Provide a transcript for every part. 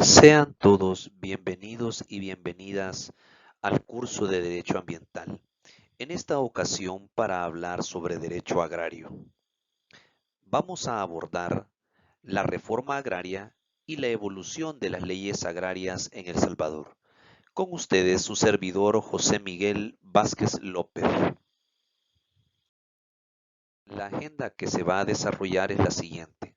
Sean todos bienvenidos y bienvenidas al curso de Derecho Ambiental. En esta ocasión para hablar sobre derecho agrario. Vamos a abordar la reforma agraria y la evolución de las leyes agrarias en El Salvador. Con ustedes su servidor José Miguel Vázquez López. La agenda que se va a desarrollar es la siguiente.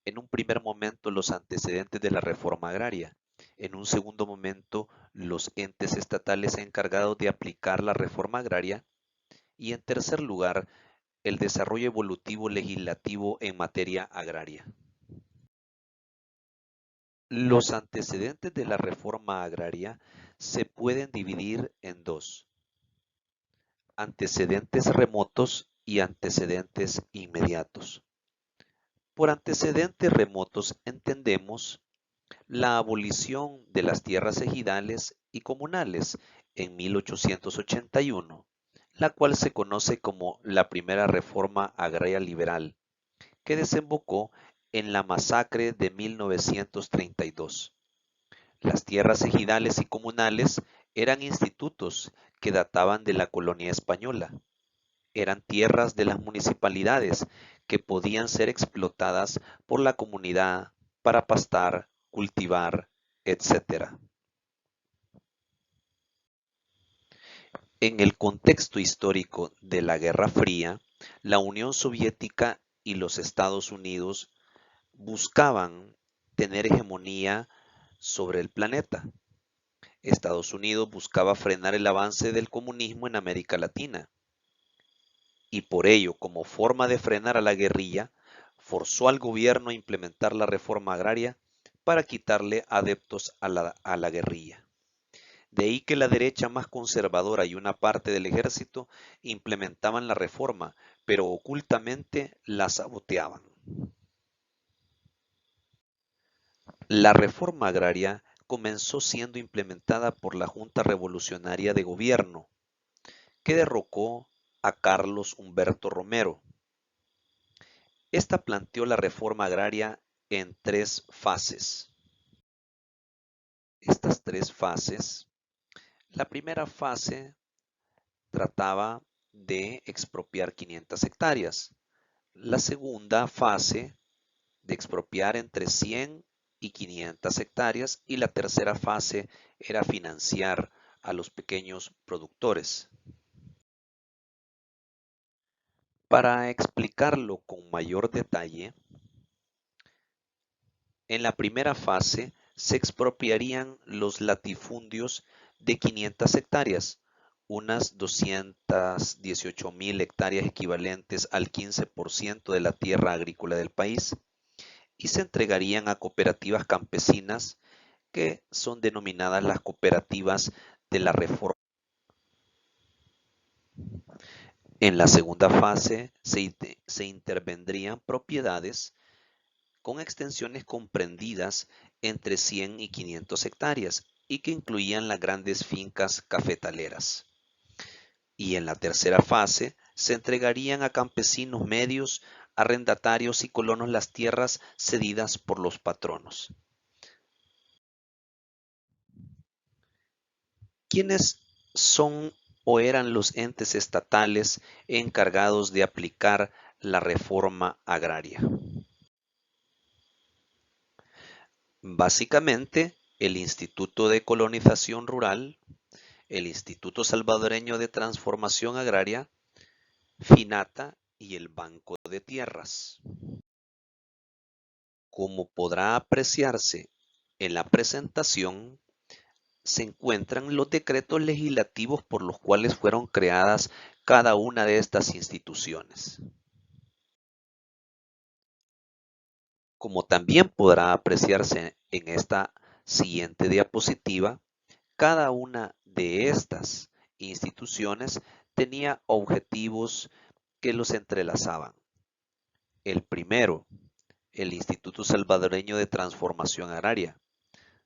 En un primer momento, los antecedentes de la reforma agraria. En un segundo momento, los entes estatales encargados de aplicar la reforma agraria. Y en tercer lugar, el desarrollo evolutivo legislativo en materia agraria. Los antecedentes de la reforma agraria se pueden dividir en dos: antecedentes remotos y antecedentes inmediatos. Por antecedentes remotos entendemos la abolición de las tierras ejidales y comunales en 1881, la cual se conoce como la primera reforma agraria liberal, que desembocó en la masacre de 1932. Las tierras ejidales y comunales eran institutos que databan de la colonia española. Eran tierras de las municipalidades que podían ser explotadas por la comunidad para pastar, cultivar, etc. En el contexto histórico de la Guerra Fría, la Unión Soviética y los Estados Unidos buscaban tener hegemonía sobre el planeta. Estados Unidos buscaba frenar el avance del comunismo en América Latina y por ello, como forma de frenar a la guerrilla, forzó al gobierno a implementar la reforma agraria para quitarle adeptos a la guerrilla. De ahí que la derecha más conservadora y una parte del ejército implementaban la reforma, pero ocultamente la saboteaban. La reforma agraria comenzó siendo implementada por la Junta Revolucionaria de Gobierno, que derrocó a Carlos Humberto Romero. Esta planteó la reforma agraria en tres fases. Estas tres fases, la primera fase trataba de expropiar 500 hectáreas. La segunda fase de expropiar entre 100 y 500 hectáreas y la tercera fase era financiar a los pequeños productores. Para explicarlo con mayor detalle, en la primera fase se expropiarían los latifundios de 500 hectáreas, unas 218.000 hectáreas equivalentes al 15% de la tierra agrícola del país, y se entregarían a cooperativas campesinas que son denominadas las cooperativas de la reforma. En la segunda fase se intervendrían propiedades con extensiones comprendidas entre 100 y 500 hectáreas y que incluían las grandes fincas cafetaleras. Y en la tercera fase se entregarían a campesinos medios, arrendatarios y colonos las tierras cedidas por los patronos. ¿Quiénes son o eran los entes estatales encargados de aplicar la reforma agraria? Básicamente, el Instituto de Colonización Rural, el Instituto Salvadoreño de Transformación Agraria, FINATA y el Banco de Tierras. Como podrá apreciarse en la presentación, se encuentran los decretos legislativos por los cuales fueron creadas cada una de estas instituciones. Como también podrá apreciarse en esta siguiente diapositiva, cada una de estas instituciones tenía objetivos que los entrelazaban. El primero, el Instituto Salvadoreño de Transformación Agraria.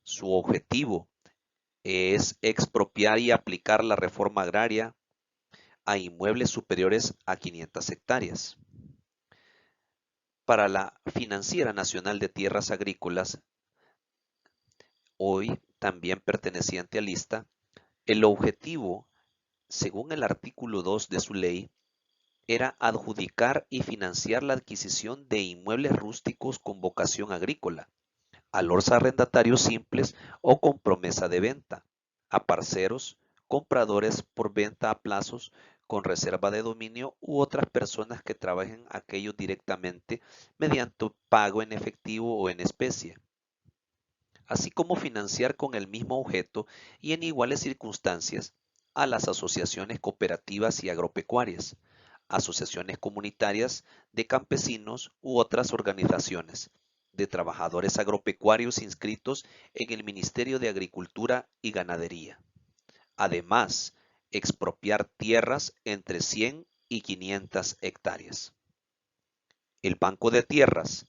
Su objetivo es expropiar y aplicar la reforma agraria a inmuebles superiores a 500 hectáreas. Para la Financiera Nacional de Tierras Agrícolas, hoy también perteneciente a Lista, el objetivo, según el artículo 2 de su ley, era adjudicar y financiar la adquisición de inmuebles rústicos con vocación agrícola, a los arrendatarios simples o con promesa de venta, a parceros, compradores por venta a plazos con reserva de dominio u otras personas que trabajen aquello directamente mediante pago en efectivo o en especie, así como financiar con el mismo objeto y en iguales circunstancias a las asociaciones cooperativas y agropecuarias, asociaciones comunitarias de campesinos u otras organizaciones de trabajadores agropecuarios inscritos en el Ministerio de Agricultura y Ganadería. Además, expropiar tierras entre 100 y 500 hectáreas. El Banco de Tierras,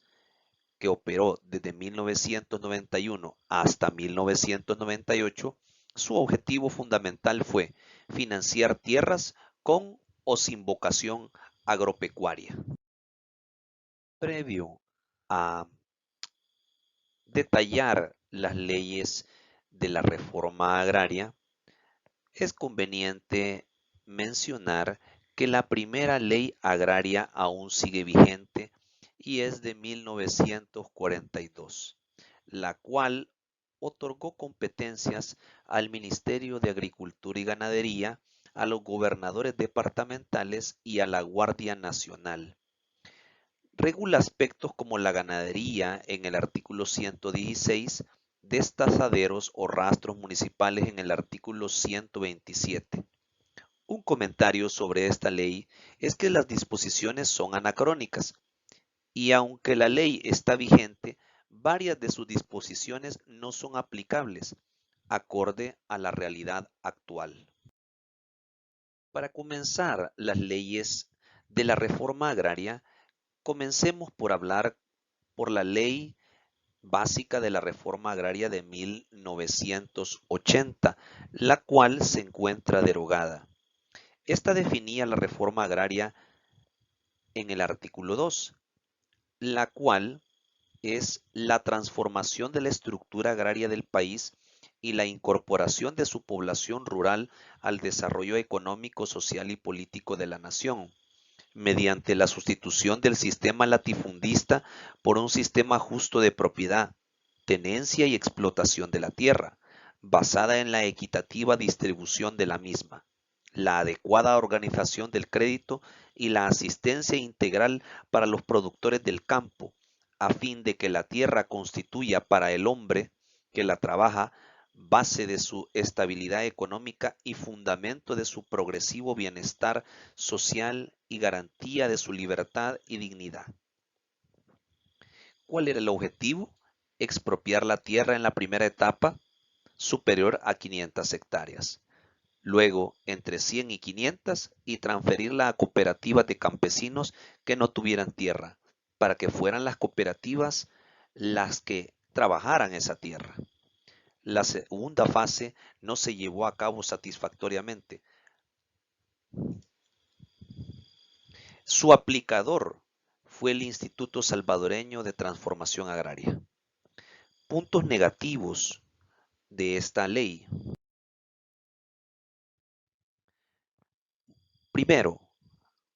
que operó desde 1991 hasta 1998, su objetivo fundamental fue financiar tierras con o sin vocación agropecuaria. Previo a detallar las leyes de la reforma agraria, es conveniente mencionar que la primera ley agraria aún sigue vigente y es de 1942, la cual otorgó competencias al Ministerio de Agricultura y Ganadería, a los gobernadores departamentales y a la Guardia Nacional. Regula aspectos como la ganadería en el artículo 116, destazaderos o rastros municipales en el artículo 127. Un comentario sobre esta ley es que las disposiciones son anacrónicas y aunque la ley está vigente, varias de sus disposiciones no son aplicables acorde a la realidad actual. Para comenzar las leyes de la reforma agraria, comencemos por hablar por la Ley Básica de la Reforma Agraria de 1980, la cual se encuentra derogada. Esta definía la reforma agraria en el artículo 2, la cual es la transformación de la estructura agraria del país y la incorporación de su población rural al desarrollo económico, social y político de la nación, mediante la sustitución del sistema latifundista por un sistema justo de propiedad, tenencia y explotación de la tierra, basada en la equitativa distribución de la misma, la adecuada organización del crédito y la asistencia integral para los productores del campo, a fin de que la tierra constituya para el hombre que la trabaja base de su estabilidad económica y fundamento de su progresivo bienestar social y garantía de su libertad y dignidad. ¿Cuál era el objetivo? Expropiar la tierra en la primera etapa superior a 500 hectáreas. Luego entre 100 y 500 y transferirla a cooperativas de campesinos que no tuvieran tierra, para que fueran las cooperativas las que trabajaran esa tierra. La segunda fase no se llevó a cabo satisfactoriamente. Su aplicador fue el Instituto Salvadoreño de Transformación Agraria. Puntos negativos de esta ley. Primero,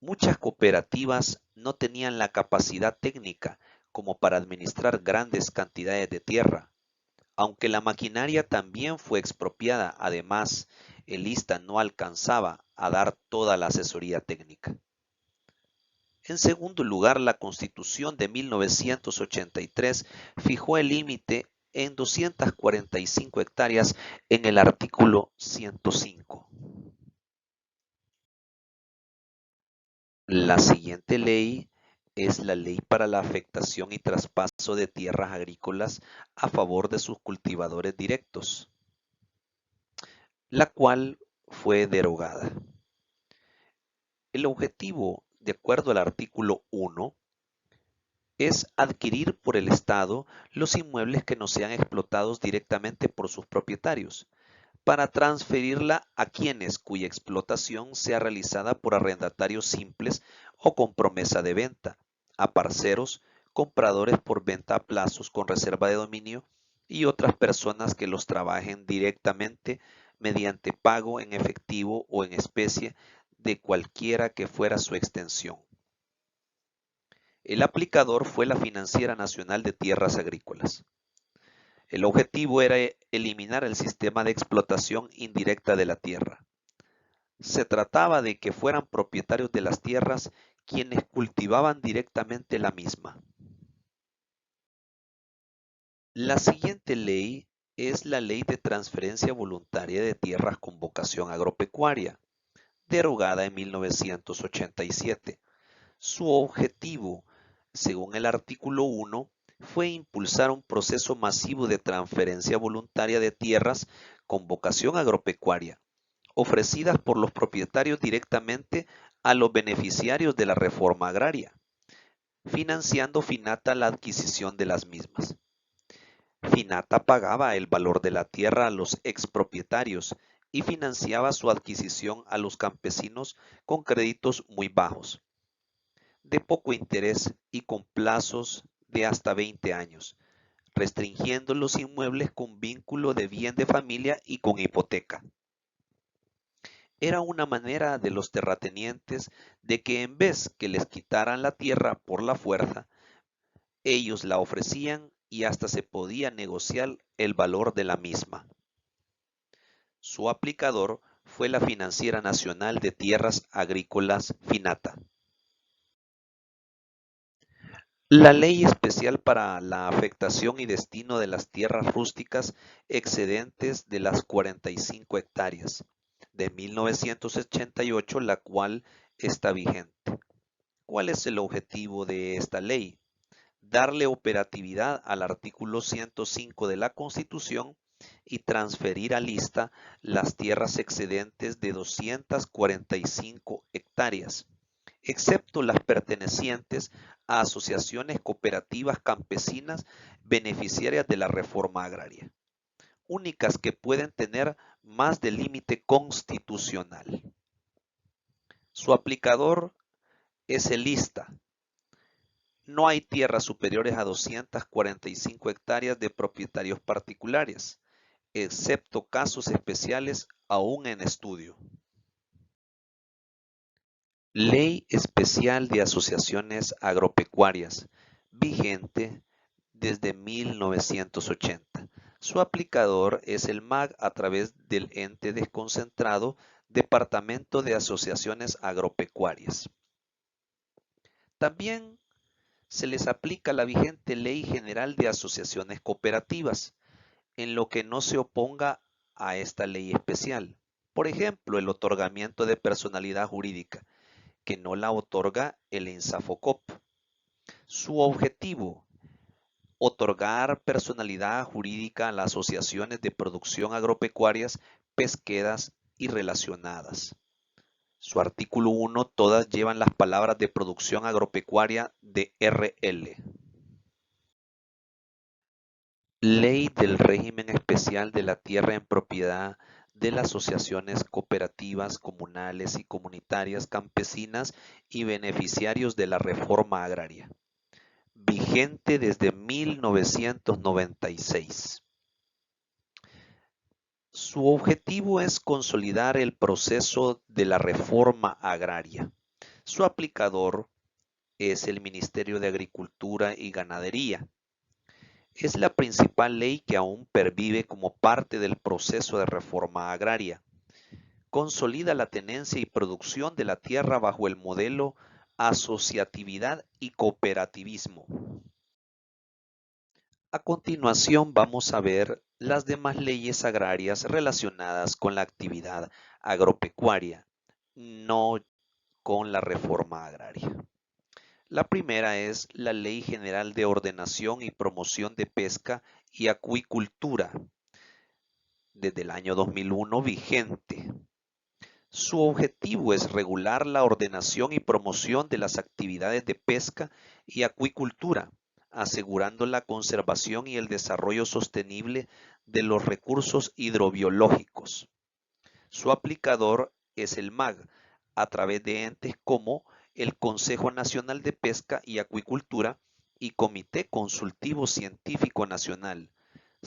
muchas cooperativas no tenían la capacidad técnica como para administrar grandes cantidades de tierra. Aunque la maquinaria también fue expropiada, además, el ISTA no alcanzaba a dar toda la asesoría técnica. En segundo lugar, la Constitución de 1983 fijó el límite en 245 hectáreas en el artículo 105. La siguiente ley es la Ley para la Afectación y Traspaso de Tierras Agrícolas a favor de sus cultivadores directos, la cual fue derogada. El objetivo, de acuerdo al artículo 1, es adquirir por el Estado los inmuebles que no sean explotados directamente por sus propietarios, para transferirla a quienes cuya explotación sea realizada por arrendatarios simples o con promesa de venta, a parceros, compradores por venta a plazos con reserva de dominio y otras personas que los trabajen directamente mediante pago en efectivo o en especie de cualquiera que fuera su extensión. El aplicador fue la Financiera Nacional de Tierras Agrícolas. El objetivo era eliminar el sistema de explotación indirecta de la tierra. Se trataba de que fueran propietarios de las tierras quienes cultivaban directamente la misma. La siguiente ley es la Ley de Transferencia Voluntaria de Tierras con Vocación Agropecuaria, derogada en 1987. Su objetivo, según el artículo 1, fue impulsar un proceso masivo de transferencia voluntaria de tierras con vocación agropecuaria, ofrecidas por los propietarios directamente a los beneficiarios de la reforma agraria, financiando Finata la adquisición de las mismas. Finata pagaba el valor de la tierra a los expropietarios y financiaba su adquisición a los campesinos con créditos muy bajos, de poco interés y con plazos de hasta 20 años, restringiendo los inmuebles con vínculo de bien de familia y con hipoteca. Era una manera de los terratenientes de que en vez que les quitaran la tierra por la fuerza, ellos la ofrecían y hasta se podía negociar el valor de la misma. Su aplicador fue la Financiera Nacional de Tierras Agrícolas, Finata. La Ley Especial para la Afectación y Destino de las Tierras Rústicas excedentes de las 45 hectáreas, de 1988, la cual está vigente. ¿Cuál es el objetivo de esta ley? Darle operatividad al artículo 105 de la Constitución y transferir a lista las tierras excedentes de 245 hectáreas, excepto las pertenecientes a asociaciones cooperativas campesinas beneficiarias de la reforma agraria, únicas que pueden tener más del límite constitucional. Su aplicador es el ISTA. No hay tierras superiores a 245 hectáreas de propietarios particulares, excepto casos especiales aún en estudio. Ley Especial de Asociaciones Agropecuarias, vigente desde 1980. Su aplicador es el MAG a través del ente desconcentrado Departamento de Asociaciones Agropecuarias. También se les aplica la vigente Ley General de Asociaciones Cooperativas, en lo que no se oponga a esta ley especial. Por ejemplo, el otorgamiento de personalidad jurídica, que no la otorga el INSAFOCOP. Su objetivo, otorgar personalidad jurídica a las asociaciones de producción agropecuarias, pesqueras y relacionadas. Su artículo 1, todas llevan las palabras de producción agropecuaria de RL. Ley del régimen especial de la tierra en propiedad de las asociaciones cooperativas, comunales y comunitarias campesinas y beneficiarios de la reforma agraria, vigente desde 1996. Su objetivo es consolidar el proceso de la reforma agraria. Su aplicador es el Ministerio de Agricultura y Ganadería. Es la principal ley que aún pervive como parte del proceso de reforma agraria. Consolida la tenencia y producción de la tierra bajo el modelo asociatividad y cooperativismo. A continuación vamos a ver las demás leyes agrarias relacionadas con la actividad agropecuaria, no con la reforma agraria. La primera es la Ley General de Ordenación y Promoción de Pesca y Acuicultura, desde el año 2001 vigente. Su objetivo es regular la ordenación y promoción de las actividades de pesca y acuicultura, asegurando la conservación y el desarrollo sostenible de los recursos hidrobiológicos. Su aplicador es el MAG, a través de entes como el Consejo Nacional de Pesca y Acuicultura y Comité Consultivo Científico Nacional,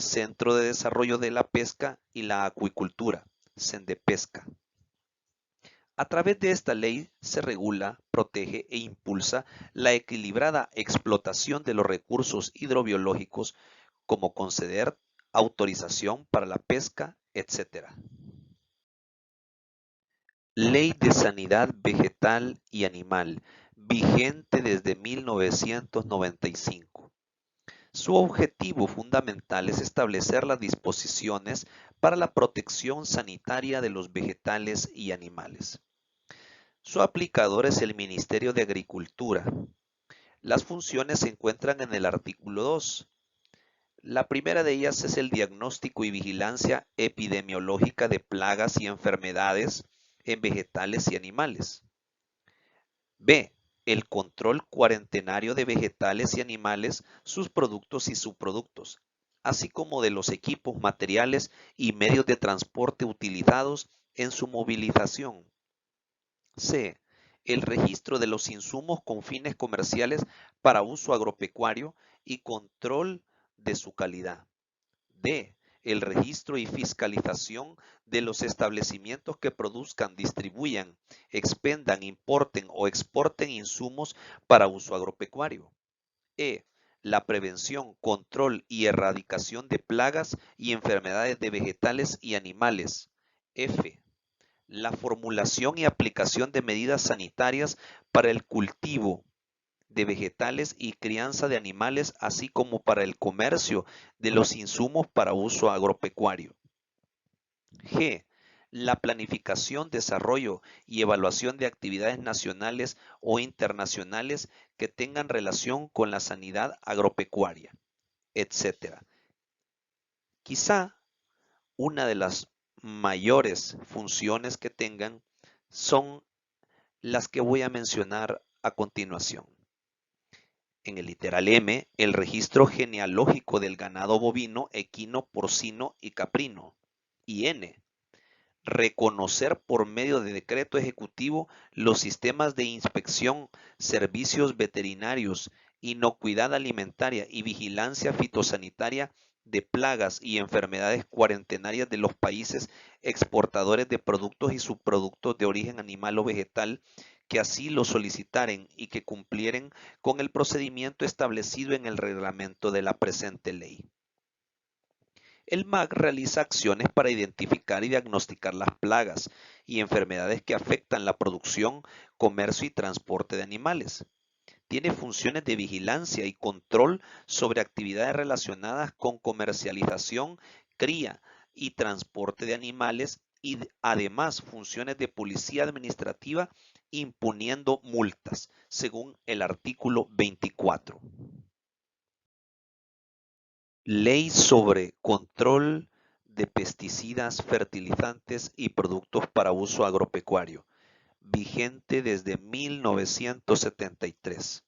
Centro de Desarrollo de la Pesca y la Acuicultura, CENDEPESCA. A través de esta ley se regula, protege e impulsa la equilibrada explotación de los recursos hidrobiológicos, como conceder autorización para la pesca, etc. Ley de Sanidad Vegetal y Animal, vigente desde 1995. Su objetivo fundamental es establecer las disposiciones para la protección sanitaria de los vegetales y animales. Su aplicador es el Ministerio de Agricultura. Las funciones se encuentran en el artículo 2. La primera de ellas es el diagnóstico y vigilancia epidemiológica de plagas y enfermedades en vegetales y animales. B. El control cuarentenario de vegetales y animales, sus productos y subproductos, así como de los equipos, materiales y medios de transporte utilizados en su movilización. C. El registro de los insumos con fines comerciales para uso agropecuario y control de su calidad. D. El registro y fiscalización de los establecimientos que produzcan, distribuyan, expendan, importen o exporten insumos para uso agropecuario. E. La prevención, control y erradicación de plagas y enfermedades de vegetales y animales. F. La formulación y aplicación de medidas sanitarias para el cultivo de vegetales y crianza de animales, así como para el comercio de los insumos para uso agropecuario. G. La planificación, desarrollo y evaluación de actividades nacionales o internacionales que tengan relación con la sanidad agropecuaria, etc. Quizá una de las mayores funciones que tengan son las que voy a mencionar a continuación. En el literal M, el registro genealógico del ganado bovino, equino, porcino y caprino. Y N, reconocer por medio de decreto ejecutivo los sistemas de inspección, servicios veterinarios, inocuidad alimentaria y vigilancia fitosanitaria de plagas y enfermedades cuarentenarias de los países exportadores de productos y subproductos de origen animal o vegetal que así lo solicitaren y que cumplieren con el procedimiento establecido en el reglamento de la presente ley. El MAG realiza acciones para identificar y diagnosticar las plagas y enfermedades que afectan la producción, comercio y transporte de animales. Tiene funciones de vigilancia y control sobre actividades relacionadas con comercialización, cría y transporte de animales y además funciones de policía administrativa imponiendo multas, según el artículo 24. Ley sobre control de pesticidas, fertilizantes y productos para uso agropecuario, vigente desde 1973.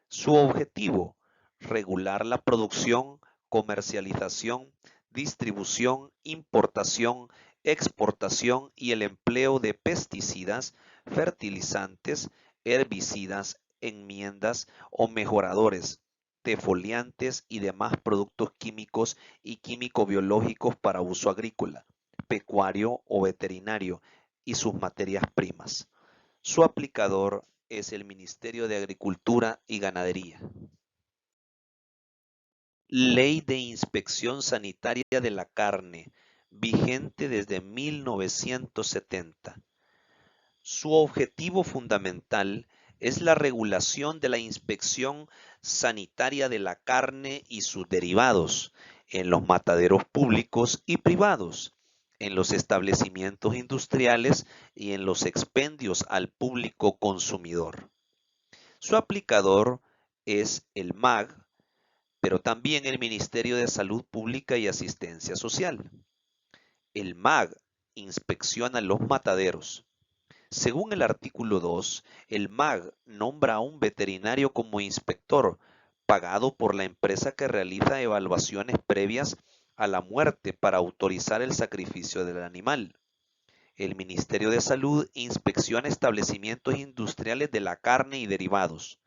Su objetivo, regular la producción, comercialización, distribución, importación, exportación y el empleo de pesticidas, fertilizantes, herbicidas, enmiendas o mejoradores, defoliantes y demás productos químicos y químico-biológicos para uso agrícola, pecuario o veterinario y sus materias primas. Su aplicador es el Ministerio de Agricultura y Ganadería. Ley de Inspección Sanitaria de la Carne, vigente desde 1970. Su objetivo fundamental es la regulación de la inspección sanitaria de la carne y sus derivados en los mataderos públicos y privados, en los establecimientos industriales y en los expendios al público consumidor. Su aplicador es el MAG, pero también el Ministerio de Salud Pública y Asistencia Social. El MAG inspecciona los mataderos. Según el artículo 2, el MAG nombra a un veterinario como inspector, pagado por la empresa que realiza evaluaciones previas a la muerte para autorizar el sacrificio del animal. El Ministerio de Salud inspecciona establecimientos industriales de la carne y derivados.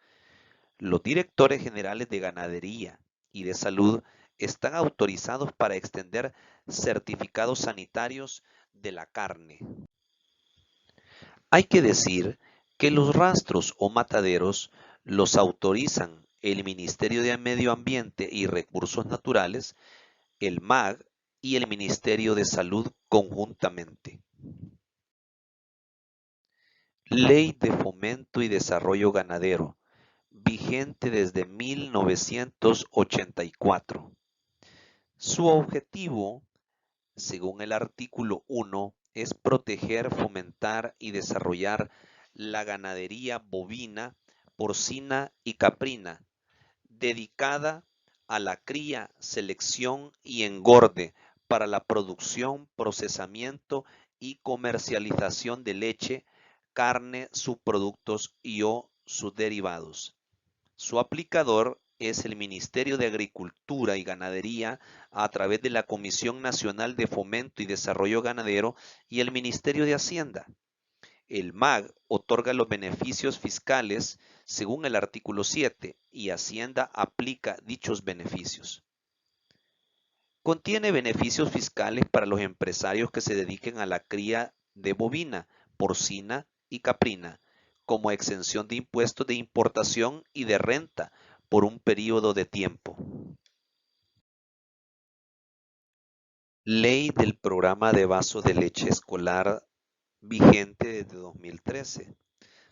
Los directores generales de Ganadería y de Salud están autorizados para extender certificados sanitarios de la carne. Hay que decir que los rastros o mataderos los autorizan el Ministerio de Medio Ambiente y Recursos Naturales, el MAG y el Ministerio de Salud conjuntamente. Ley de Fomento y Desarrollo Ganadero, vigente desde 1984. Su objetivo, según el artículo 1, es proteger, fomentar y desarrollar la ganadería bovina, porcina y caprina, dedicada a la cría, selección y engorde para la producción, procesamiento y comercialización de leche, carne, subproductos y o sus derivados. Su aplicador es el Ministerio de Agricultura y Ganadería a través de la Comisión Nacional de Fomento y Desarrollo Ganadero y el Ministerio de Hacienda. El MAG otorga los beneficios fiscales según el artículo 7 y Hacienda aplica dichos beneficios. Contiene beneficios fiscales para los empresarios que se dediquen a la cría de bovina, porcina y caprina, como exención de impuestos de importación y de renta por un periodo de tiempo. Ley del Programa de Vaso de Leche Escolar vigente desde 2013.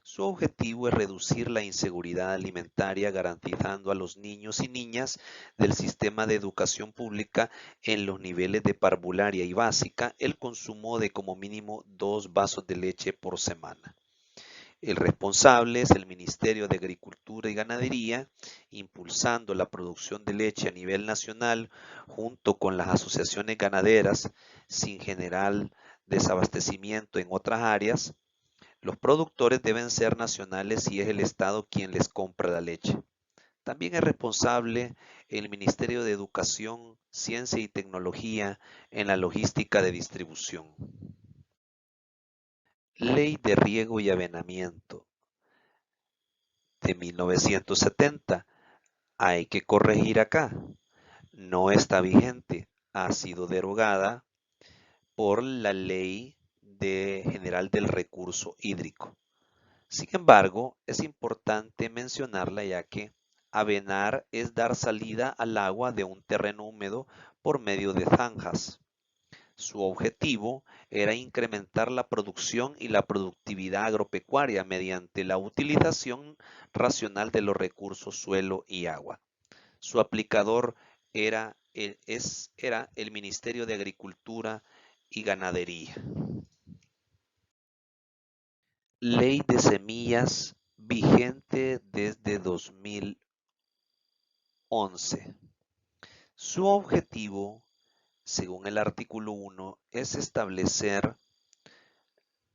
Su objetivo es reducir la inseguridad alimentaria garantizando a los niños y niñas del sistema de educación pública en los niveles de parvularia y básica el consumo de como mínimo 2 vasos de leche por semana. El responsable es el Ministerio de Agricultura y Ganadería, impulsando la producción de leche a nivel nacional junto con las asociaciones ganaderas sin generar desabastecimiento en otras áreas. Los productores deben ser nacionales y es el Estado quien les compra la leche. También es responsable el Ministerio de Educación, Ciencia y Tecnología en la logística de distribución. Ley de Riego y Avenamiento de 1970. Hay que corregir acá. No está vigente. Ha sido derogada por la Ley General del Recurso Hídrico. Sin embargo, es importante mencionarla ya que avenar es dar salida al agua de un terreno húmedo por medio de zanjas. Su objetivo era incrementar la producción y la productividad agropecuaria mediante la utilización racional de los recursos suelo y agua. Su aplicador era el Ministerio de Agricultura y Ganadería. Ley de Semillas vigente desde 2011. Su objetivo, según el artículo 1, es establecer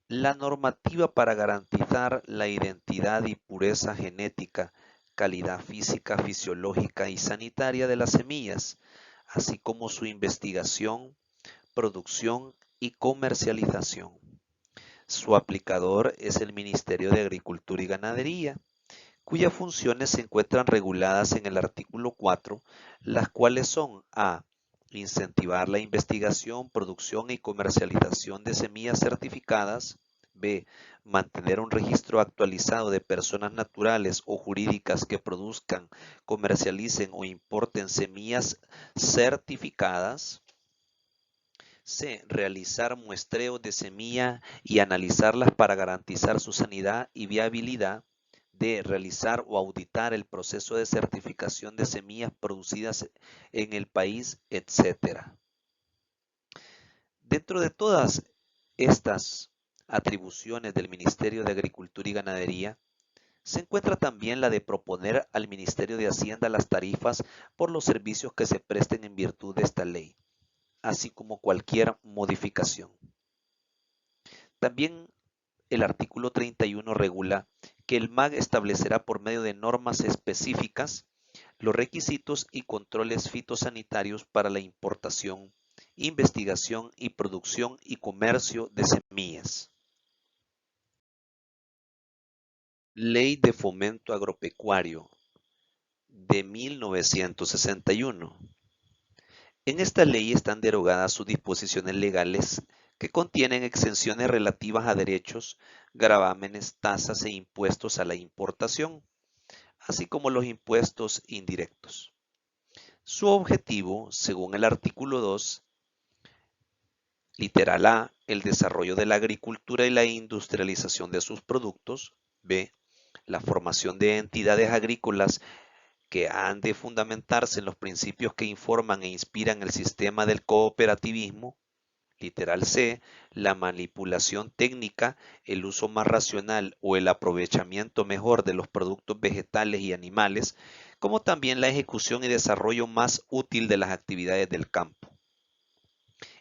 la normativa para garantizar la identidad y pureza genética, calidad física, fisiológica y sanitaria de las semillas, así como su investigación, producción y comercialización. Su aplicador es el Ministerio de Agricultura y Ganadería, cuyas funciones se encuentran reguladas en el artículo 4, las cuales son a. Incentivar la investigación, producción y comercialización de semillas certificadas. B. Mantener un registro actualizado de personas naturales o jurídicas que produzcan, comercialicen o importen semillas certificadas. C. Realizar muestreos de semilla y analizarlas para garantizar su sanidad y viabilidad. D. Realizar o auditar el proceso de certificación de semillas producidas en el país, etc. Dentro de todas estas atribuciones del Ministerio de Agricultura y Ganadería, se encuentra también la de proponer al Ministerio de Hacienda las tarifas por los servicios que se presten en virtud de esta ley, así como cualquier modificación. También el artículo 31 regula que el MAG establecerá por medio de normas específicas los requisitos y controles fitosanitarios para la importación, investigación y producción y comercio de semillas. Ley de Fomento Agropecuario de 1961. En esta ley están derogadas sus disposiciones legales que contienen exenciones relativas a derechos, gravámenes, tasas e impuestos a la importación, así como los impuestos indirectos. Su objetivo, según el artículo 2, literal A, el desarrollo de la agricultura y la industrialización de sus productos. B, la formación de entidades agrícolas que han de fundamentarse en los principios que informan e inspiran el sistema del cooperativismo. Literal C, la manipulación técnica, el uso más racional o el aprovechamiento mejor de los productos vegetales y animales, como también la ejecución y desarrollo más útil de las actividades del campo.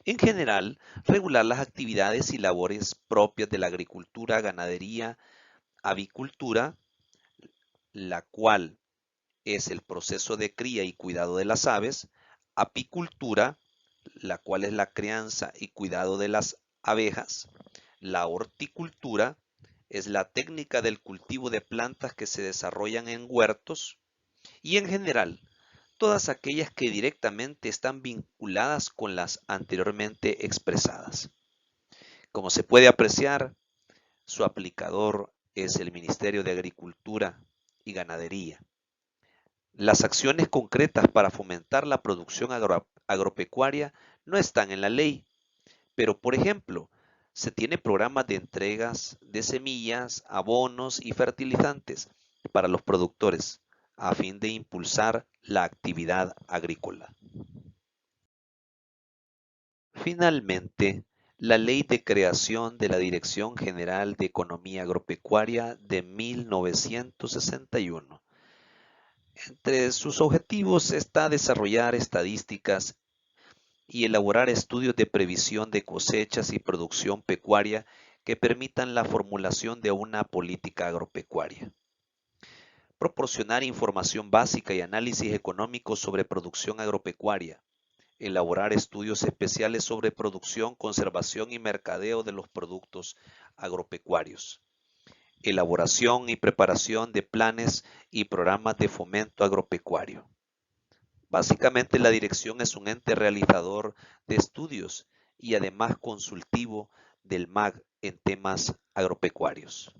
En general, regular las actividades y labores propias de la agricultura, ganadería, avicultura, la cual es el proceso de cría y cuidado de las aves; apicultura, la cual es la crianza y cuidado de las abejas; la horticultura es la técnica del cultivo de plantas que se desarrollan en huertos; y en general, todas aquellas que directamente están vinculadas con las anteriormente expresadas. Como se puede apreciar, su aplicador es el Ministerio de Agricultura y Ganadería. Las acciones concretas para fomentar la producción agropecuaria no están en la ley, pero por ejemplo, se tiene programas de entregas de semillas, abonos y fertilizantes para los productores a fin de impulsar la actividad agrícola. Finalmente, la Ley de creación de la Dirección General de Economía Agropecuaria de 1961. Entre sus objetivos está desarrollar estadísticas y elaborar estudios de previsión de cosechas y producción pecuaria que permitan la formulación de una política agropecuaria. Proporcionar información básica y análisis económico sobre producción agropecuaria. Elaborar estudios especiales sobre producción, conservación y mercadeo de los productos agropecuarios. Elaboración y preparación de planes y programas de fomento agropecuario. Básicamente, la dirección es un ente realizador de estudios y además consultivo del MAG en temas agropecuarios.